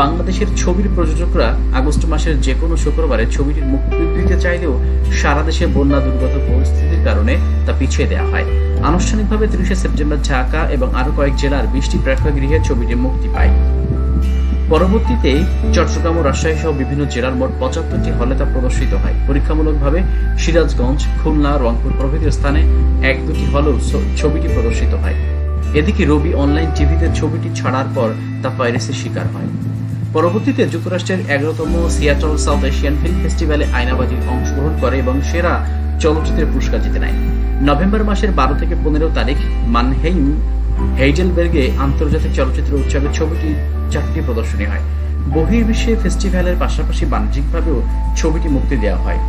বাংলাদেশের ছবির প্রযোজকরা আগস্ট মাসের যে কোনো শুক্রবারে ছবিটির মুক্তি দিতে চাইলেও সারা দেশে বন্যা দুর্গত পরিস্থিতির কারণে তা পিছিয়ে দেওয়া হয়। আনুষ্ঠানিকভাবে 30 সেপ্টেম্বর ঢাকা এবং আরো কয়েক জেলার 20টি প্রেক্ষাগৃহে ছবিটি মুক্তি পায়। পরবর্তীতে চট্টগ্রাম ও রাজশাহী সহ বিভিন্ন জেলার মোট 75টি হলে তা প্রদর্শিত হয়। পরীক্ষামূলকভাবে সিরাজগঞ্জ, খুলনা, রংপুর প্রভৃতি স্থানে 1-2টি হলেও ছবিটি প্রদর্শিত হয়। এদিকে রবি অনলাইন টিভিতে ছবিটি ছাড়ার পর তা পাইরেসির শিকার হয়। পরবর্তীতে যুক্তরাষ্ট্রের 11তম সিয়াটল সাউথ এশিয়ান ফিল্ম ফেস্টিভ্যালে আয়নাবাজি অংশগ্রহণ করে এবং সেরা চলচ্চিত্রের পুরস্কার জিতে নেয়। নভেম্বর মাসের 12 থেকে 15 তারিখ মানহেইম হেইডেলবের্গে আন্তর্জাতিক চলচ্চিত্র উৎসবে ছবিটি 4টি প্রদর্শনী হয়। বহির্বিশ্বে ফেস্টিভ্যালের পাশাপাশি বাণিজ্যিকভাবেও ছবিটি মুক্তি দেওয়া হয়।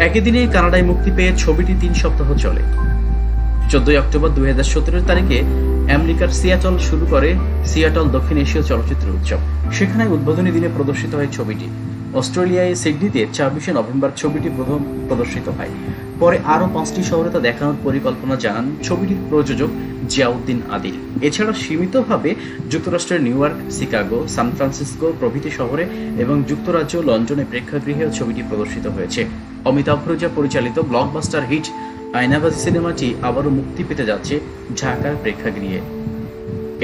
একই দিনে কানাডায় মুক্তি পেয়ে ছবিটি 3 সপ্তাহ চলে। 14 অক্টোবর 2017 তারিখে আমেরিকার সিয়াটল শুরু করে সিয়াটল দক্ষিণ এশীয় চলচ্চিত্র উৎসব। সেখানে উদ্বোধনী দিনে প্রদর্শিত হয় ছবিটি। অস্ট্রেলিয়ায় সিডনিতে 24 নভেম্বর ছবিটি প্রথম প্রদর্শিত হয়। পরে আরও 5টি শহরে তা দেখানোর পরিকল্পনা জানান ছবিটির প্রযোজক জিয়াউদ্দিন আদিল। এছাড়া সীমিতভাবে যুক্তরাষ্ট্রের New York, Chicago, San Francisco প্রভৃতি শহরে এবং যুক্তরাজ্য লন্ডনে প্রেক্ষাগৃহেও ছবিটি প্রদর্শিত হয়েছে। অমিতাভ রেজা পরিচালিত ব্লকবাস্টার হিট আয়নাবাজি সিনেমাটি আবারও মুক্তি পেতে যাচ্ছে ঢাকার প্রেক্ষাগৃহে।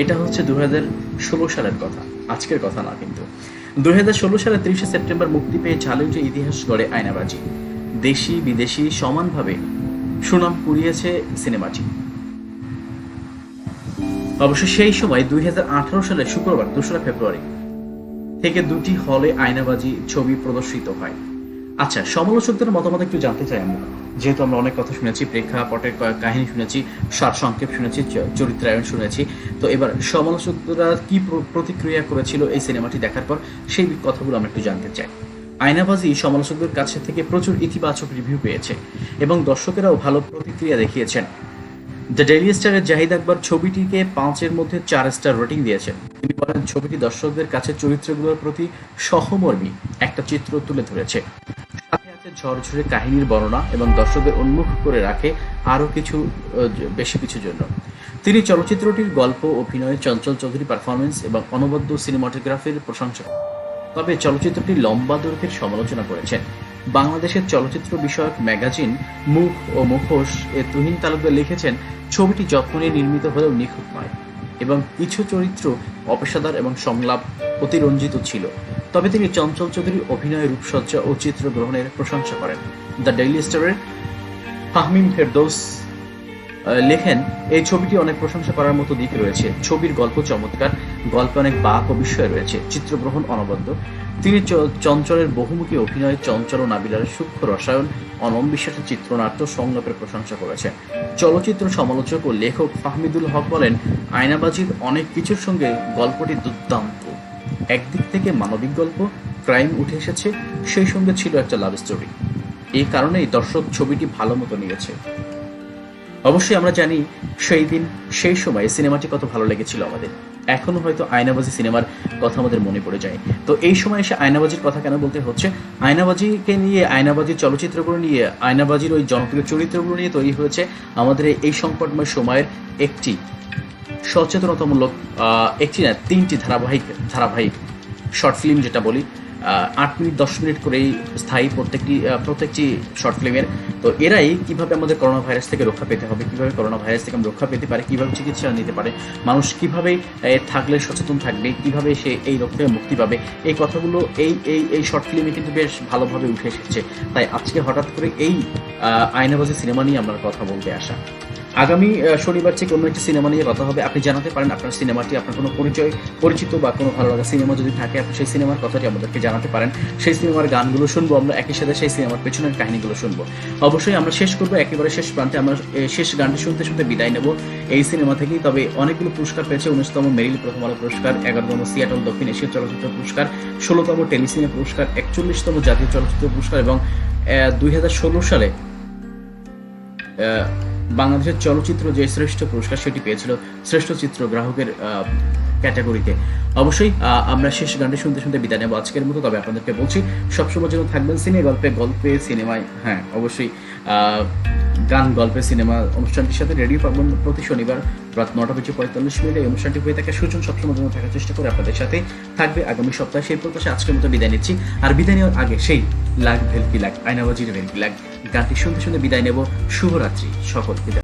এটা হচ্ছে 2016 সালের কথা, আজকের কথা না কিন্তু। 2016 সালে 30 সেপ্টেম্বর মুক্তি পেয়ে ঝালে উঠে ইতিহাস গড়ে আয়নাবাজি। দেশি বিদেশি সমানভাবে সুনাম কুড়িয়েছে সিনেমাটি। অবশ্য সেই সময় 2018 সালের শুক্রবার 2রা ফেব্রুয়ারি থেকে 2টি হলে আয়নাবাজি ছবি প্রদর্শিত হয়। আচ্ছা, সমালোচকদের মতামত একটু জানতে চাই আমরা, যেহেতু আমরা অনেক কথা শুনেছি, প্রেক্ষাপটের কাহিনী শুনেছি, সারসংক্ষেপ শুনেছি, চরিত্রায়ন শুনেছি। তো এবার সমালোচকরা কি প্রতিক্রিয়া করেছিল এই সিনেমাটি দেখার পর সেই কথাগুলো আমরা একটু জানতে চাই। আয়নাবাজি সমালোচকদের কাছে থেকে প্রচুর ইতিবাচক রিভিউ পেয়েছে এবং দর্শকেরাও ভালো প্রতিক্রিয়া দেখিয়েছেন। দ্য ডেইলি স্টারের জাহিদ আকবর ছবিটিকে 5-এর মধ্যে 4 স্টার রেটিং দিয়েছেন। তিনি বলেন, ছবিটি দর্শকদের কাছে চরিত্রগুলোর প্রতি সহমর্মী একটা চিত্র তুলে ধরেছে, সাথে আছে ঝরঝরে কাহিনীর বর্ণনা এবং দর্শকদের উন্মুখ করে রাখে আরও কিছু বেশি কিছুর জন্য। তিনি চলচ্চিত্রটির গল্প, অভিনয়, চঞ্চল চৌধুরী পারফরমেন্স এবং অনবদ্য সিনেমাটোগ্রাফির প্রশংসা করেন। তবে চলচ্চিত্রটি লম্বা দৈর্ঘ্যের সমালোচনা করেছেন। বাংলাদেশের চলচ্চিত্র বিষয়ক ম্যাগাজিন মুখ ও মুখোশ এ তুহিন তালুকদার লিখেছেন, ছবিটি যত্ন নিয়ে নির্মিত হলেও নিখুঁত নয় এবং কিছু চরিত্র অপেশাদার এবং সংলাপ অতিরঞ্জিত ছিল। তবে তিনি চঞ্চল চৌধুরীর অভিনয়, রূপসজ্জা ও চিত্রগ্রহণের প্রশংসা করেন। দ্য ডেইলি স্টারের ফাহমিম ফেরদৌস লেখেন, এই ছবিটি অনেক প্রশংসা করার মতো দিক রয়েছে। ছবির গল্প চমৎকার, গল্পে অনেক বাঁক ও বিস্ময় রয়েছে, চিত্রগ্রহণ অনবদ্য। তিনি চঞ্চলের বহুমুখী অভিনয়, চঞ্চল ও নাবিলার সূক্ষ্ম রসায়ন, অনম্বিশ্বাসের চিত্রনাট্য, সংলাপের প্রশংসা করেছেন। চলচ্চিত্র সমালোচক ও লেখক ফাহমিদুল হক বলেন, আয়নাবাজির অনেক কিছুর সঙ্গে গল্পটি দুর্দান্ত। একদিক থেকে মানবিক গল্প, ক্রাইম উঠে এসেছে, সেই সঙ্গে ছিল একটা লাভ স্টোরি। এই কারণেই দর্শক ছবিটি ভালো মতো নিয়েছে। অবশ্যই আমরা জানি সেই দিন সেই সময় সিনেমাটি কত ভালো লেগেছিল আমাদের। এখনো হয়তো আয়নাবাজি সিনেমার কথা আমাদের মনে পড়ে যায়। তো এই সময় এসে আয়নাবাজির কথা কেন বলতে হচ্ছে? আয়নাবাজিকে নিয়ে, আয়নাবাজির চলচ্চিত্রগুলো নিয়ে, আয়নাবাজির ওই জনপ্রিয় চরিত্রগুলো নিয়ে তৈরি হয়েছে আমাদের এই সংকটময় সময়ের একটি সচেতনতামূলক, একটি না 3টি ধারাবাহিক শর্ট ফিল্ম, যেটা বলি 8 মিনিট 10 মিনিট করেই স্থায়ী প্রত্যেকটি শর্ট ফিল্মের। তো এরাই কিভাবে আমাদের করোনা ভাইরাস থেকে রক্ষা পেতে হবে, কিভাবে করোনা ভাইরাস থেকে আমরা রক্ষা পেতে পারে, কিভাবে চিকিৎসা নিতে পারে, মানুষ কিভাবে থাকলে সচেতন থাকবে, কিভাবে সে এই রোগ থেকে মুক্তি পাবে, এই কথাগুলো এই শর্ট ফিল্মে কিন্তু বেশ ভালোভাবে উঠে এসেছে। তাই আজকে হঠাৎ করে এই আয়নাবাজি সিনেমা নিয়ে আমরা কথা বলতে আসা। আগামী শনিবার থেকে অন্য একটি সিনেমা নিয়ে কথা হবে। আপনি জানাতে পারেন আপনার সিনেমাটি, আপনার কোনো পরিচিত বা কোনো ভালো লাগা সিনেমা যদি থাকে, আপনি সেই সিনেমার কথাটি আমাদেরকে জানাতে পারেন। সেই সিনেমার গানগুলো শুনবো আমরা, একই সাথে সেই সিনেমার পেছনের কাহিনীগুলো শুনবো। অবশ্যই আমরা শেষ করবো একেবারে শেষ প্রান্তে, আমরা শেষ গানটি শুনতে শুনতে বিদায় নেব এই সিনেমা থেকেই। তবে অনেকগুলো পুরস্কার পেয়েছে। 19তম মেরিল প্রথম আলো পুরস্কার, 11তম সিয়াটল দক্ষিণ এশীয় চলচ্চিত্র পুরস্কার, 16তম টেলিসিনে পুরস্কার, 41তম জাতীয় চলচ্চিত্র পুরস্কার এবং 2016 সালে বাংলাদেশের চলচ্চিত্র যে শ্রেষ্ঠ পুরস্কার সেটি পেয়েছিল শ্রেষ্ঠ চিত্রগ্রাহকের ক্যাটাগরিতে। অবশ্যই আমরা শেষ গানটি শুনতে শুনতে বিদায় নেব আজকের মতো। তবে আপনাদেরকে বলছি, সবসময় যেন থাকবেন গল্পে সিনেমায়। হ্যাঁ, অবশ্যই গান, গল্পে, সিনেমা অনুষ্ঠানটির সাথে রেডিও পাবেন প্রতি শনিবার রাত 9:45 এই অনুষ্ঠানটি হয়ে থাকে। সুজন সবসময় জন্য থাকার চেষ্টা করে আপনাদের সাথে থাকবে আগামী সপ্তাহে। সেই প্রত্যাশা আজকের মতো বিদায় নিচ্ছি। আর বিদায় নেওয়ার আগে সেই লাগ ভেলকি লাগ, আয়নাবাজির ভেলকি লাগ গানটি শুনতে শুনতে বিদায় নেব। শুভরাত্রি সকল। বিদায়।